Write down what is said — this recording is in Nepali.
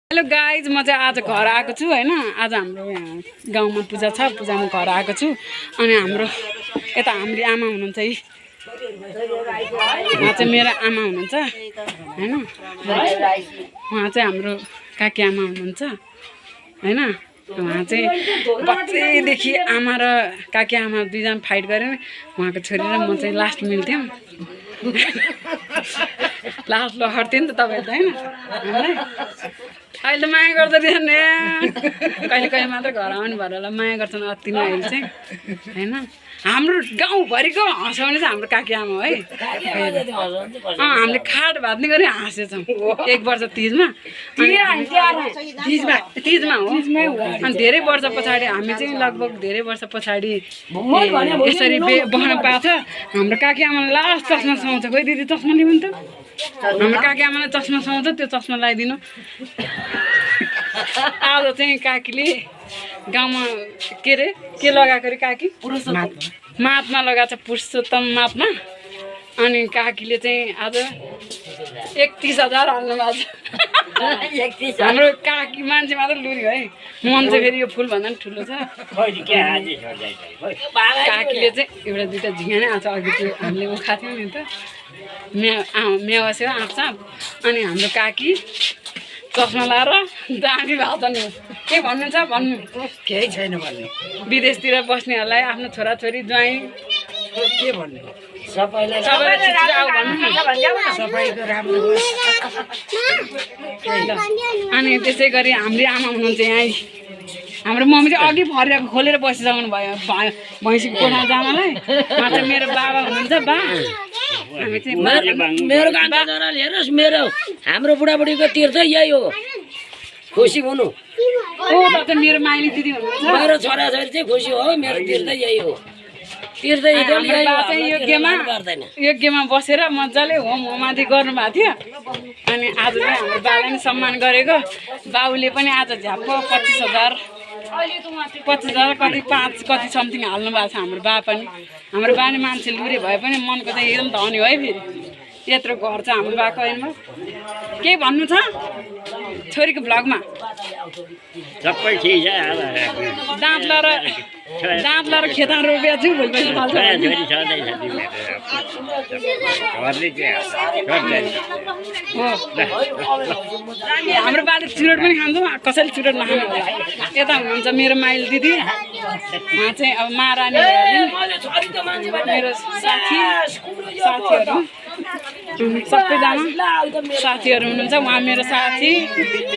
हेलो गाइज, म चाहिँ आज घर आएको छु हैन। आज हाम्रो यहाँ गाउँमा पूजा छ, पूजामा घर आएको छु। अनि हाम्रो यता हाम्रो आमा हुनुहुन्छ है, उहाँ चाहिँ मेरो आमा हुनुहुन्छ हैन। उहाँ चाहिँ हाम्रो काकी आमा हुनुहुन्छ हैन। उहाँ चाहिँ बच्चैदेखि आमा र काकी आमा दुईजना फाइट गरेर उहाँको छोरी र म चाहिँ लास्ट मिल्थ्यौँ। लास्ट लहर्थ्यो नि त तपाईँहरू त हैन। अहिले माया गर्दै रहेछन् कहिले कहिले मात्र घर आउनु भएर होला माया गर्छन् अति नै अहिले चाहिँ हैन। हाम्रो गाउँभरिको हँसाउने चाहिँ हाम्रो काकी आमा हो है। हामीले खाट भात्ने गरी हाँसेछौँ एक वर्ष तिजमा हो। अनि धेरै वर्ष पछाडि हामी चाहिँ लगभग धेरै वर्ष पछाडि यसरी बहन पाएको छ। हाम्रो काकी आमाले लास्ट चस्मा सुहाउँछ। खोइ दिदी चस्मा लिनु त। हाम्रो काकी आमालाई चस्मा सुहाउँछ, त्यो चस्मा लगाइदिनु। आज चाहिँ काकीले गाउँमा के अरे के लगाएको अरे काकी महात्मा लगाएको छ, पुरुषोत्तम महात्मा। अनि काकीले चाहिँ आज 31,000 हाल्नु भएको छ। हाम्रो काकी मान्छे मात्र लुरी है, मन चाहिँ फेरि यो फुलभन्दा पनि ठुलो छ। काकीले चाहिँ एउटा दुईवटा झिँगा नै आउँछ। अघि त्यो हामीले उखाएको थियौँ नि त मेवा सेवा आँपसाप। अनि हाम्रो काकी चस्मा लाएर दामी भएको छ नि। के भन्नु छ भन्नु? केही छैन भन्ने। विदेशतिर बस्नेहरूलाई आफ्नो छोराछोरी ज्वाइँ के भन्ने सबैलाई आऊ भन्नु न। सबैको राम्रो होस्। अनि त्यसै गरी हाम्रो आमा हुनुहुन्छ यहाँ। हाम्रो मम्मी चाहिँ अघि फरेर खोलेर बसिसक्नु भयो भैँसीको कोठा जामालाई। उहाँ चाहिँ मेरो बाबा हुनुहुन्छ। बा हामी चाहिँ मेरो गाउँको छोराले हेर्नुहोस्, मेरो हाम्रो बुढाबुढीको तीर्थ यही हो, खुसी हुनु। ओ त मेरो माइली दिदी हुनुहुन्छ। मेरो छोराछोरी चाहिँ खुसी हो, मेरो तीर्थ यही हो। तीर्थ यज्ञमा बसेर मजाले होममाथि गर्नुभएको थियो। अनि आज चाहिँ हाम्रो बालाई पनि सम्मान गरेको। बाउले पनि आज झ्याप्प 25,000 कति 5 कति समथिङ हाल्नु भएको छ हाम्रो बा पनि। हाम्रो बानी मान्छे लुरे भए पनि मनको चाहिँ एकदम धनी है। फेरि यत्रो घर छ हाम्रो बाको ऐनमा। केही भन्नु छ छोरीको भ्लगमा? सबै ठिक छ। दाँत लाएर खेतान रोपेको छु। भोलिपर्सि फल्छ। हाम्रो बाले चुरोट पनि खान्छौँ, कसैले चुरोट नखानु होला। यता हुनुहुन्छ मेरो माइल दिदी, उहाँ चाहिँ अब महारानी मेरो साथीहरू सबैजना साथीहरू हुनुहुन्छ। उहाँ मेरो साथी।